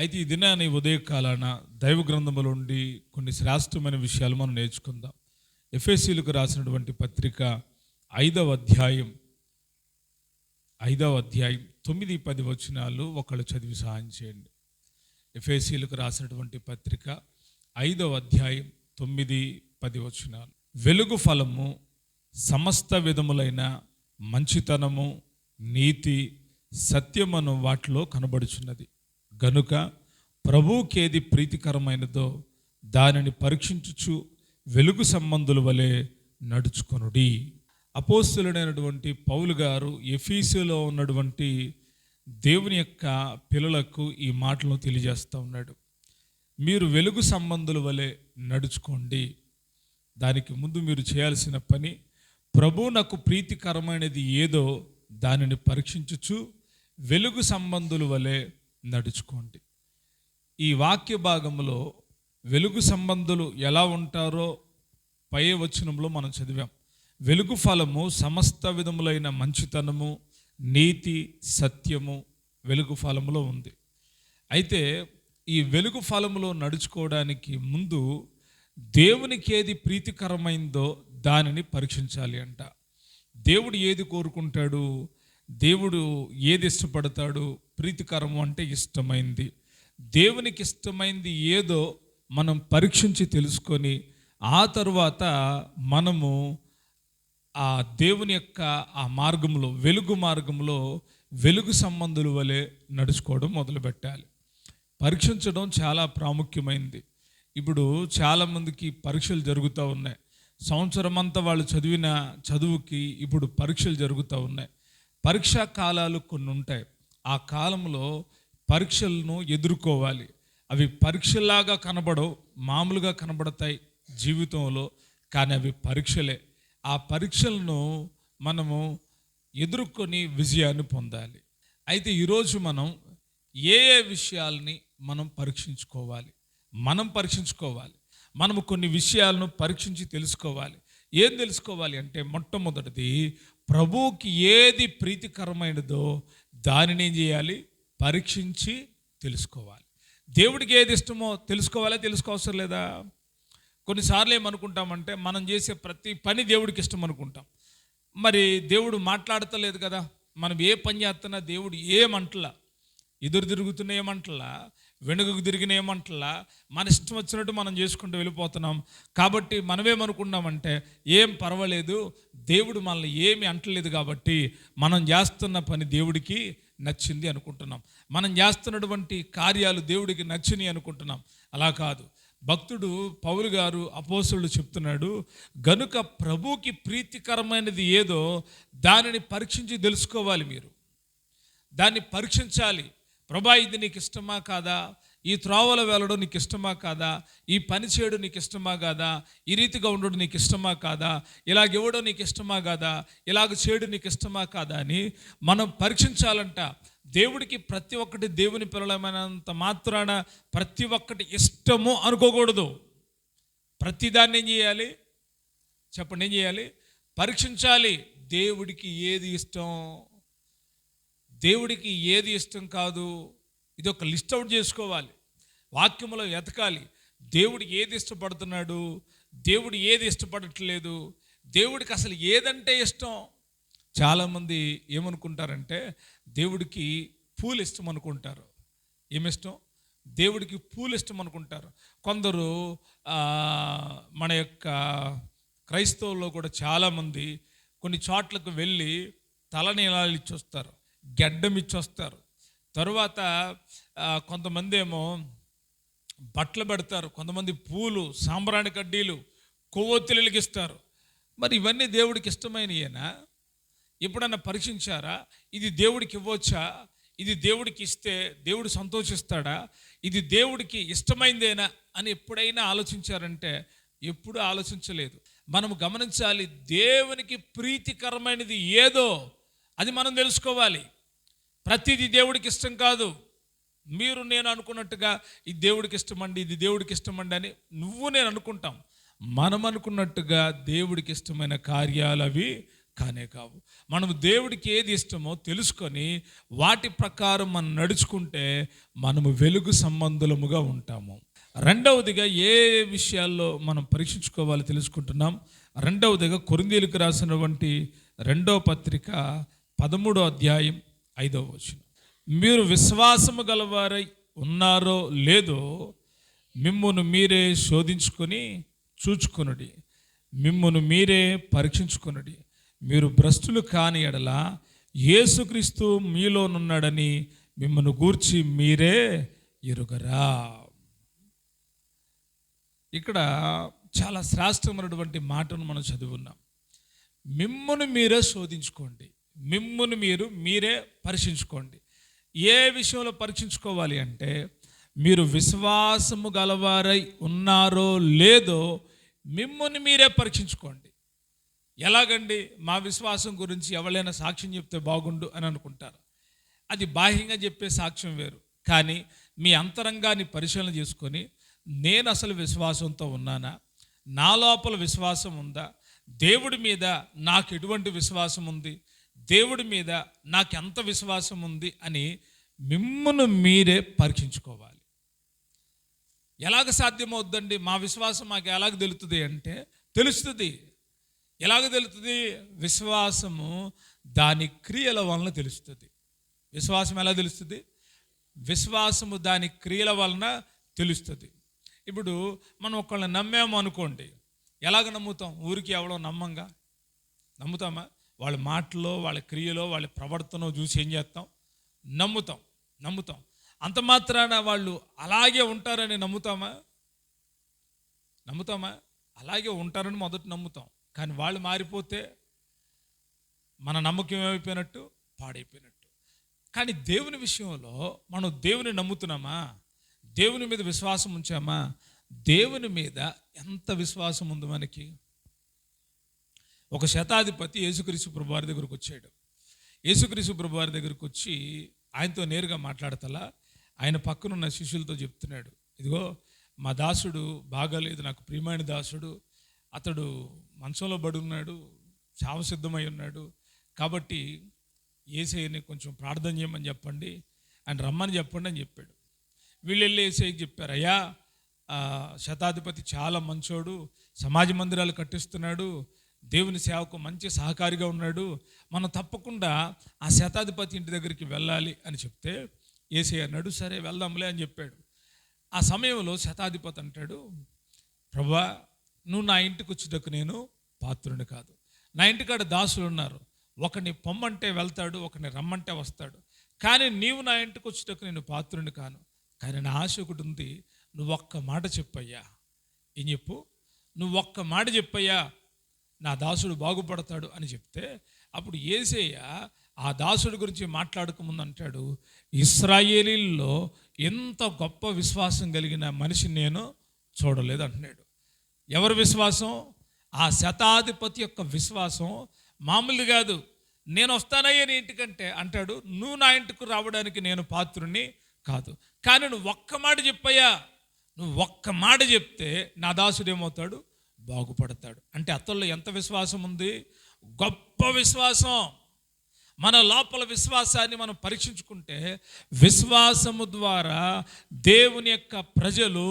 అయితే ఈ దినాన్ని ఉదయకాలాన దైవ గ్రంథములో ఉండి కొన్ని శ్రేష్టమైన విషయాలు మనం నేర్చుకుందాం. ఎఫెసీయులకు రాసినటువంటి పత్రిక 5వ అధ్యాయం 9-10 వచనాలు ఒకళ్ళు చదివి సహాయం చేయండి. ఎఫెసీయులకు రాసినటువంటి పత్రిక 5వ అధ్యాయం 9-10 వచనాలు. వెలుగు ఫలము సమస్త విధములైన మంచితనము, నీతి, సత్యమను వాటిలో కనబడుచున్నది గనుక ప్రభువుకేది ప్రీతికరమైనదో దానిని పరీక్షించుచు వెలుగు సంబంధుల వలె నడుచుకొనుడి. అపోస్తలుడైనటువంటి పౌలు గారు ఎఫెసీలో ఉన్నటువంటి దేవుని యొక్క పిల్లలకు ఈ మాటలను తెలియజేస్తూ ఉన్నాడు. మీరు వెలుగు సంబంధుల వలె నడుచుకోండి. దానికి ముందు మీరు చేయాల్సిన పని, ప్రభువునకు ప్రీతికరమైనది ఏదో దానిని పరీక్షించుచు వెలుగు సంబంధుల వలె నడుచుకోండి. ఈ వాక్య భాగంలో వెలుగు సంబంధులు ఎలా ఉంటారో పై వచనంలో మనం చదివాం. వెలుగు ఫలము సమస్త విధములైన మంచితనము, నీతి, సత్యము వెలుగు ఫలములో ఉంది. అయితే ఈ వెలుగు ఫలములో నడుచుకోవడానికి ముందు దేవునికి ఏది ప్రీతికరమైందో దానిని పరీక్షించాలి అంట. దేవుడు ఏది కోరుకుంటాడు, దేవుడు ఏది ఇష్టపడతాడు? ప్రీతికరము అంటే ఇష్టమైంది. దేవునికి ఇష్టమైంది ఏదో మనం పరీక్షించి తెలుసుకొని ఆ తరువాత మనము ఆ దేవుని యొక్క ఆ మార్గంలో, వెలుగు మార్గంలో వెలుగు సంబంధుల వలె నడుచుకోవడం మొదలుపెట్టాలి. పరీక్షించడం చాలా ప్రాముఖ్యమైంది. ఇప్పుడు చాలామందికి పరీక్షలు జరుగుతూ ఉన్నాయి. సంవత్సరం అంతా వాళ్ళు చదివిన చదువుకి ఇప్పుడు పరీక్షలు జరుగుతూ ఉన్నాయి. పరీక్షా కాలాలు కొన్ని ఉంటాయి. ఆ కాలంలో పరీక్షలను ఎదుర్కోవాలి. అవి పరీక్షలాగా కనబడవు, మామూలుగా కనబడతాయి జీవితంలో, కానీ అవి పరీక్షలే. ఆ పరీక్షలను మనము ఎదుర్కొని విజయాన్ని పొందాలి. అయితే ఈరోజు మనం ఏ విషయాల్ని మనం పరీక్షించుకోవాలి, మనము కొన్ని విషయాలను పరీక్షించి తెలుసుకోవాలి. ఏం తెలుసుకోవాలి అంటే, మొట్టమొదటిది ప్రభువుకి ఏది ప్రీతికరమైనదో దానిని ఏం చేయాలి? పరీక్షించి తెలుసుకోవాలి. దేవుడికి ఏది ఇష్టమో తెలుసుకోవసరం లేదా? కొన్నిసార్లు ఏమనుకుంటామంటే, మనం చేసే ప్రతి పని దేవుడికి ఇష్టం అనుకుంటాం. మరి దేవుడు మాట్లాడతలేదు కదా, మనం ఏ పని చేస్తున్నా దేవుడు ఏమంటలా, ఎదురు తిరుగుతున్న ఏమంటలా, వెనుకకు తిరిగిన ఏమంటలా, మన ఇష్టం వచ్చినట్టు మనం చేసుకుంటూ వెళ్ళిపోతున్నాం. కాబట్టి మనమేమనుకున్నామంటే, ఏం పర్వాలేదు, దేవుడు మనల్ని ఏమి అంటలేదు కాబట్టి మనం చేస్తున్న పని దేవుడికి నచ్చింది అనుకుంటున్నాం. మనం చేస్తున్నటువంటి కార్యాలు దేవుడికి నచ్చినాయి అనుకుంటున్నాం. అలా కాదు. భక్తుడు పౌలు గారు, అపోస్తలుడు చెప్తున్నాడు, గనుక ప్రభువుకి ప్రీతికరమైనది ఏదో దానిని పరీక్షించి తెలుసుకోవాలి. మీరు దాన్ని పరీక్షించాలి. ప్రభా, ఇది నీకు ఇష్టమా కాదా? ఈ త్రోవలో వెళ్ళడం నీకు ఇష్టమా కాదా? ఈ పని చేయడం నీకు ఇష్టమా కాదా? ఈ రీతిగా ఉండడం నీకు ఇష్టమా కాదా? ఇలాగ ఇవ్వడం నీకు ఇష్టమా కాదా? ఇలాగ చేయడం నీకు ఇష్టమా కాదా అని మనం పరీక్షించాలంట. దేవుడికి ప్రతి ఒక్కటి, దేవుని పిల్లలమైనంత మాత్రాన ప్రతి ఒక్కటి ఇష్టము అనుకోకూడదు. ప్రతిదాన్ని ఏం చేయాలి చెప్పండి? ఏం చేయాలి? పరీక్షించాలి. దేవుడికి ఏది ఇష్టం, దేవుడికి ఏది ఇష్టం కాదు, ఇది ఒక లిస్ట్ అవుట్ చేసుకోవాలి. వాక్యంలో ఎతకాలి. దేవుడు ఏది ఇష్టపడుతున్నాడు, దేవుడు ఏది ఇష్టపడట్లేదు, దేవుడికి అసలు ఏదంటే ఇష్టం. చాలామంది ఏమనుకుంటారంటే, దేవుడికి పూలు ఇష్టం అనుకుంటారు. ఏమిష్టం? దేవుడికి పూలు ఇష్టం అనుకుంటారు. కొందరు మన యొక్క క్రైస్తవుల్లో కూడా చాలామంది కొన్ని చోట్లకు వెళ్ళి తలనీలాలు ఇచ్చొస్తారు, గెడ్డం ఇచ్చొస్తారు. తరువాత కొంతమంది ఏమో బట్టలు పెడతారు, కొంతమంది పూలు, సాంబ్రాణి కడ్డీలు, కొవ్వొత్తులకి ఇస్తారు. మరి ఇవన్నీ దేవుడికి ఇష్టమైనయేనా? ఎప్పుడన్నా పరీక్షించారా? ఇది దేవుడికి ఇవ్వచ్చా? ఇది దేవుడికి ఇస్తే దేవుడు సంతోషిస్తాడా? ఇది దేవుడికి ఇష్టమైందేనా అని ఎప్పుడైనా ఆలోచించారంటే ఎప్పుడూ ఆలోచించలేదు. మనము గమనించాలి, దేవునికి ప్రీతికరమైనది ఏదో అది మనం తెలుసుకోవాలి. ప్రతిదీ దేవుడికి ఇష్టం కాదు. మీరు నేను అనుకున్నట్టుగా ఇది దేవుడికి ఇష్టమండి, ఇది దేవుడికి ఇష్టమండి అని నువ్వు నేను అనుకుంటాం. మనం అనుకున్నట్టుగా దేవుడికి ఇష్టమైన కార్యాలు అవి కానే కావు. మనము దేవుడికి ఏది ఇష్టమో తెలుసుకొని వాటి ప్రకారం మనం నడుచుకుంటే మనము వెలుగు సంబంధులముగా ఉంటాము. రెండవదిగా ఏ విషయాల్లో మనం పరీక్షించుకోవాలో తెలుసుకుంటున్నాం. రెండవదిగా కొరింథీయులకు రాసినటువంటి 2వ పత్రిక 13వ అధ్యాయం 5వ వచనం. మీరు విశ్వాసము గలవారై ఉన్నారో లేదో మిమ్మును మీరే శోధించుకొని చూచుకొనుడి, మిమ్మును మీరే పరీక్షించుకొనుడి. మీరు భ్రష్టులు కాని ఎడల యేసుక్రీస్తు మీలోనున్నాడని మిమ్మల్ని గూర్చి మీరే ఎరుగరా. ఇక్కడ చాలా శ్రేష్టమైనటువంటి మాటను మనం చదువున్నాం. మిమ్మును మీరే శోధించుకోండి, మిమ్మును మీరే పరీక్షించుకోండి. ఏ విషయంలో పరీక్షించుకోవాలి అంటే, మీరు విశ్వాసము గలవారై ఉన్నారో లేదో మిమ్మును మీరే పరీక్షించుకోండి. ఎలాగండి? మా విశ్వాసం గురించి ఎవరైనా సాక్ష్యం చెప్తే బాగుండు అని అనుకుంటారు. అది బాహ్యంగా చెప్పే సాక్ష్యం వేరు. కానీ మీ అంతరంగాన్ని పరిశీలన చేసుకొని, నేను అసలు విశ్వాసంతో ఉన్నానా? నా లోపల విశ్వాసం ఉందా? దేవుడి మీద నాకు ఎటువంటి విశ్వాసం ఉంది? దేవుడి మీద నాకు ఎంత విశ్వాసం ఉంది అని మిమ్మును మీరే పరీక్షించుకోవాలి. ఎలాగ సాధ్యమవుద్దండి? మా విశ్వాసం మాకు ఎలాగ తెలుస్తుంది అంటే, తెలుస్తుంది. ఎలాగ తెలుస్తుంది? విశ్వాసము దాని క్రియల వలన తెలుస్తుంది. విశ్వాసం ఎలా తెలుస్తుంది? విశ్వాసము దాని క్రియల వలన తెలుస్తుంది. ఇప్పుడు మనం ఒకళ్ళని నమ్మాము అనుకోండి, ఎలాగ నమ్ముతాం? ఊరికి ఎవడో నమ్ముతామా? వాళ్ళ మాటలో, వాళ్ళ క్రియలో, వాళ్ళ ప్రవర్తన చూసి ఏం చేస్తాం? నమ్ముతాం. అంత మాత్రాన వాళ్ళు అలాగే ఉంటారని నమ్ముతామా? అలాగే ఉంటారని మొదట నమ్ముతాం. కానీ వాళ్ళు మారిపోతే మన నమ్మకం ఏమైపోయినట్టు? పాడైపోయినట్టు. కానీ దేవుని విషయంలో మనం దేవుని నమ్ముతున్నామా? దేవుని మీద విశ్వాసం ఉంచామా? దేవుని మీద ఎంత విశ్వాసం ఉంది మనకి? ఒక శతాధిపతి యేసుక్రీస్తు ప్రభువారి దగ్గరకు వచ్చాడు. యేసుక్రీస్తు ప్రభువారి దగ్గరకు వచ్చి ఆయనతో నేరుగా మాట్లాడతలా ఆయన పక్కనున్న శిష్యులతో చెప్తున్నాడు, ఇదిగో మా దాసుడు బాగాలేదు, నాకు ప్రియమైన దాసుడు, అతడు మంచంలో పడి ఉన్నాడు, చావు సిద్ధమై ఉన్నాడు, కాబట్టి యేసయ్యని కొంచెం ప్రార్థన చేయమని చెప్పండి, ఆయన రమ్మని చెప్పండి అని చెప్పాడు. వీళ్ళు వెళ్ళి యేసయ్యకి చెప్పారు, అయ్యా శతాధిపతి చాలా మంచోడు, సమాజ మందిరాలు కట్టిస్తున్నాడు, దేవుని సేవకు మంచి సహకారిగా ఉన్నాడు, మనం తప్పకుండా ఆ శతాధిపతి ఇంటి దగ్గరికి వెళ్ళాలి అని చెప్తే యేసయ్య అన్నాడు, సరే వెళ్దాంలే అని చెప్పాడు. ఆ సమయంలో శతాధిపతి అంటాడు, ప్రభువా నువ్వు నా ఇంటికి వచ్చేటకు నేను పాత్రుని కాదు. నా ఇంటికాడ దాసులు ఉన్నారు, ఒకని పొమ్మంటే వెళ్తాడు, ఒకని రమ్మంటే వస్తాడు, కానీ నీవు నా ఇంటికి వచ్చేటకు నేను పాత్రుని కాను. కానీ నా ఆశ ఒకటి ఉంది, నువ్వు ఒక్క మాట చెప్పయ్యా. ఏం చెప్పు? నువ్వు ఒక్క మాట చెప్పయ్యా, నా దాసుడు బాగుపడతాడు అని చెప్తే అప్పుడు యేసయ్య ఆ దాసుడి గురించి మాట్లాడకముందు అంటాడు, ఇశ్రాయేలీల్లో ఎంత గొప్ప విశ్వాసం కలిగిన మనిషిని నేను చూడలేదు అంటున్నాడు. ఎవరి విశ్వాసం? ఆ శతాధిపతి యొక్క విశ్వాసం మామూలు కాదు. నేను వస్తానయ్యా నీ ఇంటికంటే అంటాడు, నువ్వు నా ఇంటికి రావడానికి నేను పాత్రుని కాదు, కానీ నువ్వు ఒక్క మాట చెప్పయ్యా, నువ్వు ఒక్క మాట చెప్తే నా దాసుడు ఏమవుతాడు? బాగుపడతాడు. అంటే అతల్లో ఎంత విశ్వాసం ఉంది? గొప్ప విశ్వాసం. మన లోపల విశ్వాసాన్ని మనం పరీక్షించుకుంటే, విశ్వాసము ద్వారా దేవుని యొక్క ప్రజలు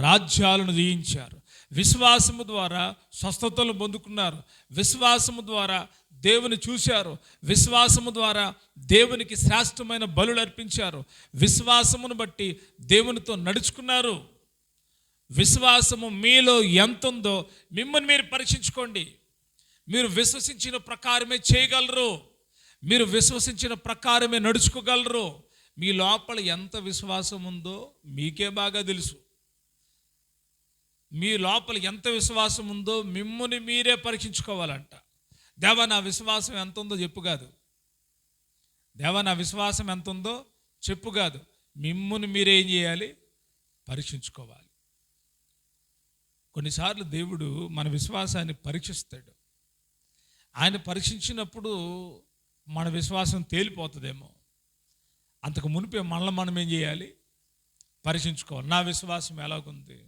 రాజ్యాలను జయించారు, విశ్వాసము ద్వారా స్వస్థతలు పొందుకున్నారు, విశ్వాసము ద్వారా దేవుని చూశారు, విశ్వాసము ద్వారా దేవునికి శ్రేష్టమైన బలులు అర్పించారు, విశ్వాసమును బట్టి దేవునితో నడుచుకున్నారు. విశ్వాసము మీలో ఎంత ఉందో మిమ్మల్ని మీరు పరీక్షించుకోండి. మీరు విశ్వసించిన ప్రకారమే చేయగలరు, మీరు విశ్వసించిన ప్రకారమే నడుచుకోగలరు. మీ లోపల ఎంత విశ్వాసం ఉందో మీకే బాగా తెలుసు. మీ లోపల ఎంత విశ్వాసం ఉందో మిమ్మల్ని మీరే పరీక్షించుకోవాలంట. దేవా నా విశ్వాసం ఎంత ఉందో చెప్పు కాదు, దేవా నా విశ్వాసం ఎంత ఉందో చెప్పు కాదు, మిమ్మల్ని మీరే ఏం చేయాలి? పరీక్షించుకోవాలి. కొన్నిసార్లు దేవుడు మన విశ్వాసాన్ని పరీక్షిస్తాడు. ఆయన పరీక్షించినప్పుడు మన విశ్వాసం తేలిపోతుందేమో. అంతకు మునిపే మనల్ని మనం ఏం చేయాలి? పరీక్షించుకోవాలి. నా విశ్వాసం ఎలాగుంది?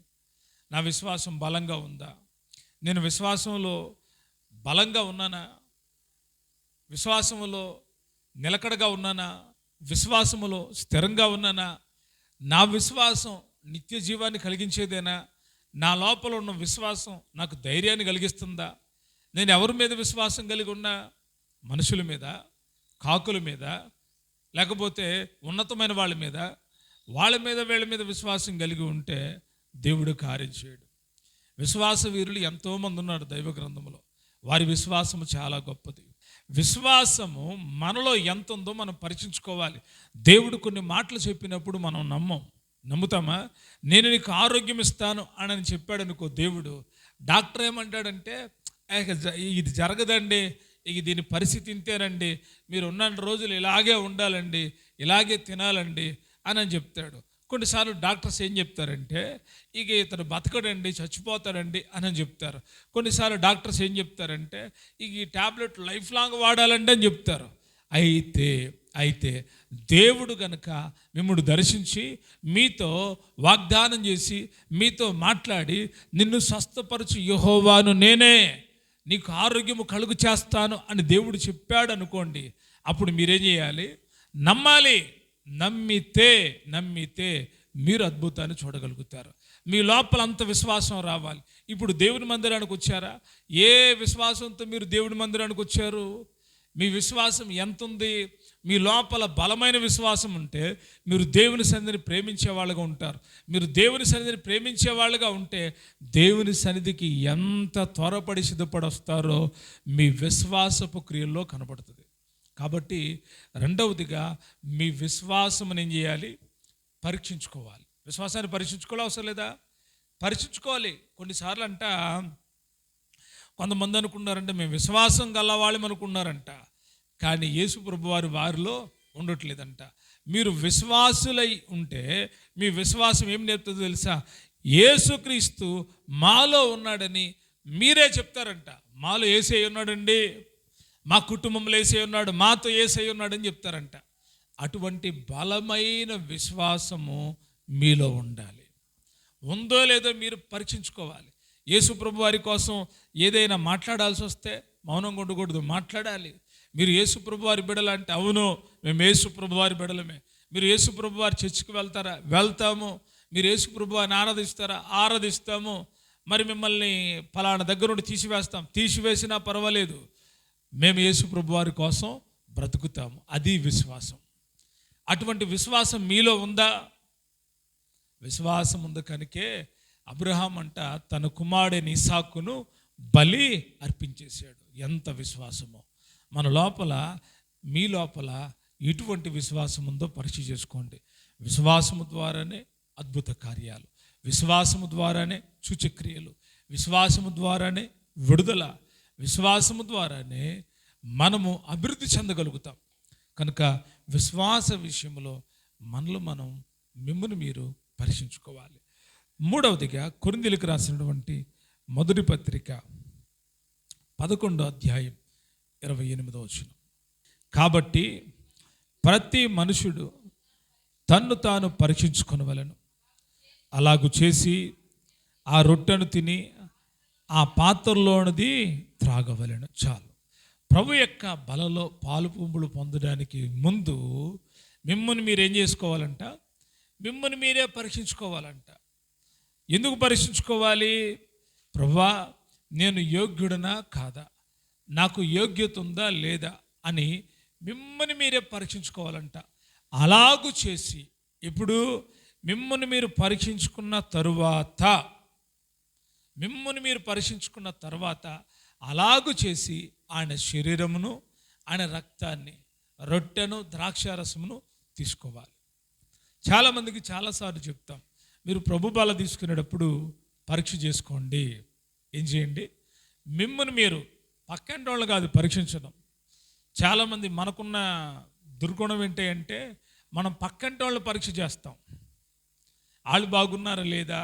నా విశ్వాసం బలంగా ఉందా? నేను విశ్వాసంలో బలంగా ఉన్నానా? విశ్వాసములో నిలకడగా ఉన్నానా? విశ్వాసములో స్థిరంగా ఉన్నానా? నా విశ్వాసం నిత్య జీవాన్ని కలిగించేదేనా? నా లోపల ఉన్న విశ్వాసం నాకు ధైర్యాన్ని కలిగిస్తుందా? నేను ఎవరి మీద విశ్వాసం కలిగి ఉన్నా? మనుషుల మీద, కాకుల మీద, లేకపోతే ఉన్నతమైన వాళ్ళ మీద, వీళ్ళ మీద విశ్వాసం కలిగి ఉంటే దేవుడు కార్యం చేయడు. విశ్వాస వీరులు ఎంతోమంది ఉన్నారు దైవ గ్రంథంలో. వారి విశ్వాసము చాలా గొప్పది. విశ్వాసము మనలో ఎంత ఉందో మనం పరీక్షించుకోవాలి. దేవుడు కొన్ని మాటలు చెప్పినప్పుడు మనం నమ్ముతామా? నేను నీకు ఆరోగ్యం ఇస్తాను అని చెప్పాడు అనుకో దేవుడు. డాక్టర్ ఏమంటాడంటే ఇది జరగదండి, దీని పరిస్థితి ఇంతేనండి, మీరు ఉన్న రోజులు ఇలాగే ఉండాలండి, ఇలాగే తినాలండి అని చెప్తాడు. కొన్నిసార్లు డాక్టర్స్ ఏం చెప్తారంటే ఇతను బతకడండి, చచ్చిపోతాడండి అని చెప్తారు. కొన్నిసార్లు డాక్టర్స్ ఏం చెప్తారంటే ఈ ట్యాబ్లెట్ లైఫ్ లాంగ్ వాడాలండి అని చెప్తారు. అయితే దేవుడు గనుక మిమ్మల్ని దర్శించి మీతో వాగ్దానం చేసి మీతో మాట్లాడి నిన్ను స్వస్థపరచు యెహోవాను నేనే, నీకు ఆరోగ్యము కలుగు చేస్తాను అని దేవుడు చెప్పాడు అనుకోండి. అప్పుడు మీరేం చేయాలి? నమ్మాలి. నమ్మితే మీరు అద్భుతాన్ని చూడగలుగుతారు. మీ లోపల అంత విశ్వాసం రావాలి. ఇప్పుడు దేవుని మందిరానికి వచ్చారా? ఏ విశ్వాసంతో మీరు దేవుని మందిరానికి వచ్చారు? మీ విశ్వాసం ఎంత ఉంది? మీ లోపల బలమైన విశ్వాసం ఉంటే మీరు దేవుని సన్నిధిని ప్రేమించే వాళ్ళగా ఉంటారు. మీరు దేవుని సన్నిధిని ప్రేమించే వాళ్ళగా ఉంటే దేవుని సన్నిధికి ఎంత త్వరపడి సిద్ధపడి వస్తారో మీ విశ్వాసపు క్రియల్లో కనబడుతుంది. కాబట్టి రెండవదిగా మీ విశ్వాసం ఏం చేయాలి? పరీక్షించుకోవాలి. విశ్వాసాన్ని పరీక్షించుకోవాలి, అవసరం లేదా? పరీక్షించుకోవాలి. కొన్నిసార్లు కొంతమంది అనుకున్నారంటే మేము విశ్వాసం గలవాళ్ళం అనుకున్నారంట, కానీ యేసు ప్రభు వారిలో ఉండట్లేదంట. మీరు విశ్వాసులై ఉంటే మీ విశ్వాసం ఏం నేర్పుతుందో తెలుసా? యేసుక్రీస్తు మాలో ఉన్నాడని మీరే చెప్తారంట. మాలో యేసే ఉన్నాడండి, మా కుటుంబంలో యేసే ఉన్నాడు, మాతో యేసే ఉన్నాడని చెప్తారంట. అటువంటి బలమైన విశ్వాసము మీలో ఉండాలి. ఉందో లేదో మీరు పరీక్షించుకోవాలి. యేసు ప్రభు వారి కోసం ఏదైనా మాట్లాడాల్సి వస్తే మౌనంగా ఉండకూడదు, మాట్లాడాలి. మీరు యేసు ప్రభు వారి బిడ్డలంటే అవును మేము యేసు ప్రభు వారి బిడ్డలమే. మీరు యేసు ప్రభు వారి చర్చికి వెళ్తారా? వెళ్తాము. మీరు యేసు ప్రభు వారిని ఆరాధిస్తారా? ఆరాధిస్తాము. మరి మిమ్మల్ని ఫలానా దగ్గర నుండి తీసివేసినా పర్వాలేదు, మేము యేసు ప్రభు వారి కోసం బ్రతుకుతాము. అది విశ్వాసం. అటువంటి విశ్వాసం మీలో ఉందా? విశ్వాసం ఉంది కనుకే అబ్రహాం తన కుమారుడైన ఇస్సాకును బలి అర్పించేశాడు. ఎంత విశ్వాసమో! మన లోపల, మీ లోపల ఎటువంటి విశ్వాసం ఉందో పరీక్ష చేసుకోండి. విశ్వాసము ద్వారానే అద్భుత కార్యాలు, విశ్వాసము ద్వారానే సూచక్రియలు, విశ్వాసము ద్వారానే విడుదల, విశ్వాసము ద్వారానే మనము అభివృద్ధి చెందగలుగుతాం. కనుక విశ్వాస విషయంలో మిమ్మల్ని మీరు పరీక్షించుకోవాలి. మూడవదిగా కొరింథీయులకు రాసినటువంటి మొదటి పత్రిక 11వ అధ్యాయం 28వ వచనం. కాబట్టి ప్రతి మనుషుడు తన్ను తాను పరీక్షించుకొనవలెను, అలాగు చేసి ఆ రొట్టెను తిని ఆ పాత్రలోనిది త్రాగవలెను. చాలు. ప్రభు యొక్క బలలో పాలు పుంపులు పొందడానికి ముందు మిమ్మల్ని మీరేం చేసుకోవాలంట? మిమ్మల్ని మీరే పరీక్షించుకోవాలంట. ఎందుకు పరీక్షించుకోవాలి? ప్రభువా, నేను యోగ్యుడనా కాదా, నాకు యోగ్యత ఉందా లేదా అని మిమ్మల్ని మీరే పరీక్షించుకోవాలంట. అలాగూ చేసి ఇప్పుడు మిమ్మల్ని మీరు పరీక్షించుకున్న తరువాత అలాగూ చేసి ఆయన శరీరమును, ఆయన రక్తాన్ని, రొట్టెను, ద్రాక్షారసమును తీసుకోవాలి. చాలామందికి చాలాసార్లు చెప్తాం, మీరు ప్రభు బల తీసుకునేటప్పుడు పరీక్ష చేసుకోండి. ఏం చేయండి? మిమ్మల్ని మీరు, పక్కంటి వాళ్ళు కాదు పరీక్షించడం. చాలామంది మనకున్న దుర్గుణం ఏంటంటే మనం పక్కంటి వాళ్ళు పరీక్ష చేస్తాం. వాళ్ళు బాగున్నారా లేదా,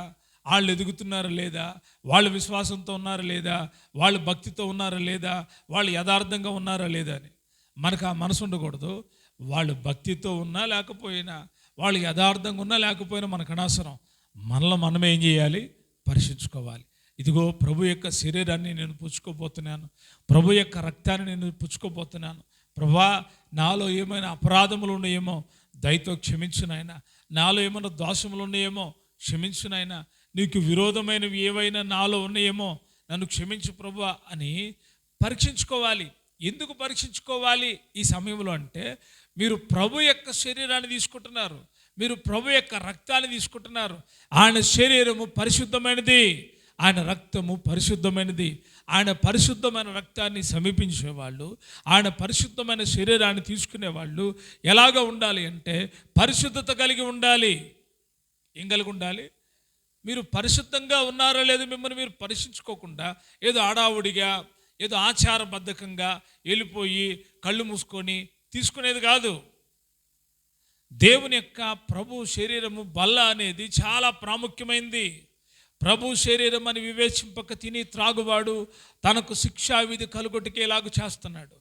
వాళ్ళు ఎదుగుతున్నారా లేదా, వాళ్ళు విశ్వాసంతో ఉన్నారా లేదా, వాళ్ళు భక్తితో ఉన్నారా లేదా, వాళ్ళు యథార్థంగా ఉన్నారా లేదా అని. మనకు ఆ మనసు ఉండకూడదు. వాళ్ళు భక్తితో ఉన్నా లేకపోయినా, వాళ్ళు యథార్థంగా ఉన్నా లేకపోయినా మనకు అనవసరం. మనలో మనం ఏం చేయాలి? పరీక్షించుకోవాలి. ఇదిగో ప్రభు యొక్క శరీరాన్ని నేను పుచ్చుకోబోతున్నాను, ప్రభు యొక్క రక్తాన్ని నేను పుచ్చుకోబోతున్నాను, ప్రభువా, నాలో ఏమైనా అపరాధములు ఉన్నాయేమో దయతో క్షమించు నాయనా, నాలో ఏమైనా దోషములు ఉన్నాయేమో క్షమించు నాయనా, నీకు విరోధమైనవి ఏవైనా నాలో ఉన్నాయేమో నన్ను క్షమించు ప్రభువా అని పరీక్షించుకోవాలి. ఎందుకు పరీక్షించుకోవాలి ఈ సమయంలో అంటే, మీరు ప్రభు యొక్క శరీరాన్ని తీసుకుంటున్నారు, మీరు ప్రభు యొక్క రక్తాన్ని తీసుకుంటున్నారు. ఆయన శరీరము పరిశుద్ధమైనది, ఆయన రక్తము పరిశుద్ధమైనది. ఆయన పరిశుద్ధమైన రక్తాన్ని సమీపించేవాళ్ళు, ఆయన పరిశుద్ధమైన శరీరాన్ని తీసుకునేవాళ్ళు ఎలాగ ఉండాలి అంటే పరిశుద్ధత కలిగి ఉండాలి. ఏం కలిగి ఉండాలి? మీరు పరిశుద్ధంగా ఉన్నారో లేదో మిమ్మల్ని మీరు పరీక్షించుకోకుండా ఏదో ఆడావుడిగా, ఏదో ఆచారబద్ధకంగా వెళ్ళిపోయి కళ్ళు మూసుకొని తీసుకునేది కాదు. దేవుని యొక్క ప్రభు శరీరము బల్ల అనేది చాలా ప్రాముఖ్యమైనది. ప్రభు శరీరం అని వివేచింపక తిని త్రాగువాడు తనకు శిక్షా విధి కలుగొట్టుకేలాగా చేస్తున్నాడు.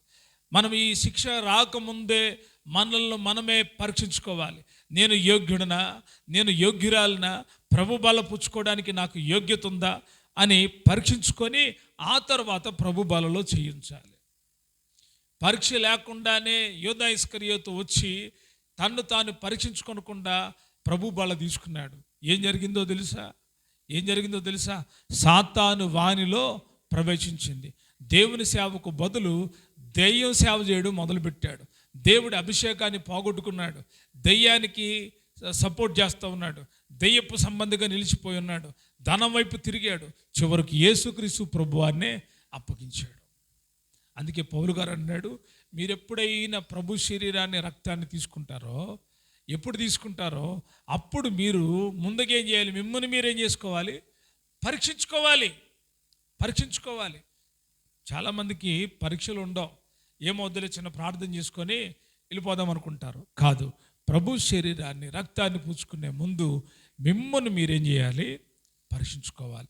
మనం ఈ శిక్ష రాకముందే మనల్ని మనమే పరీక్షించుకోవాలి. నేను యోగ్యుడనా, నేను యోగ్యురాలనా, ప్రభు బల పుచ్చుకోవడానికి నాకు యోగ్యత ఉందా అని పరీక్షించుకొని ఆ తర్వాత ప్రభు బలలో చేయించాలి. పరీక్ష లేకుండానే యూదా ఇస్కరియోతు వచ్చి తన్ను తాను పరీక్షించుకోకుండా ప్రభు బల తీసుకున్నాడు. ఏం జరిగిందో తెలుసా? సాతాను వానిలో ప్రవేశించింది. దేవుని సేవకు బదులు దెయ్యం సేవ చేయడం మొదలుపెట్టాడు. దేవుడి అభిషేకాన్ని పోగొట్టుకున్నాడు, దెయ్యానికి సపోర్ట్ చేస్తూ ఉన్నాడు, దెయ్యపు సంబంధిగా నిలిచిపోయి ఉన్నాడు, ధనం వైపు తిరిగాడు. చివరికి యేసుక్రీస్తు ప్రభువాన్నే అప్పగించాడు. అందుకే పౌలు గారు అన్నాడు, మీరు ఎప్పుడైనా ప్రభు శరీరాన్ని రక్తాన్ని ఎప్పుడు తీసుకుంటారో అప్పుడు మీరు ముందుగా ఏం చేయాలి? మిమ్మల్ని మీరేం చేసుకోవాలి? పరీక్షించుకోవాలి. చాలామందికి పరీక్షలు ఉండవు. ఏమవుద్దులే చిన్న ప్రార్థన చేసుకొని వెళ్ళిపోదాం అనుకుంటారు. కాదు, ప్రభు శరీరాన్ని రక్తాన్ని పూసుకునే ముందు మిమ్మల్ని మీరేం చేయాలి? పరీక్షించుకోవాలి.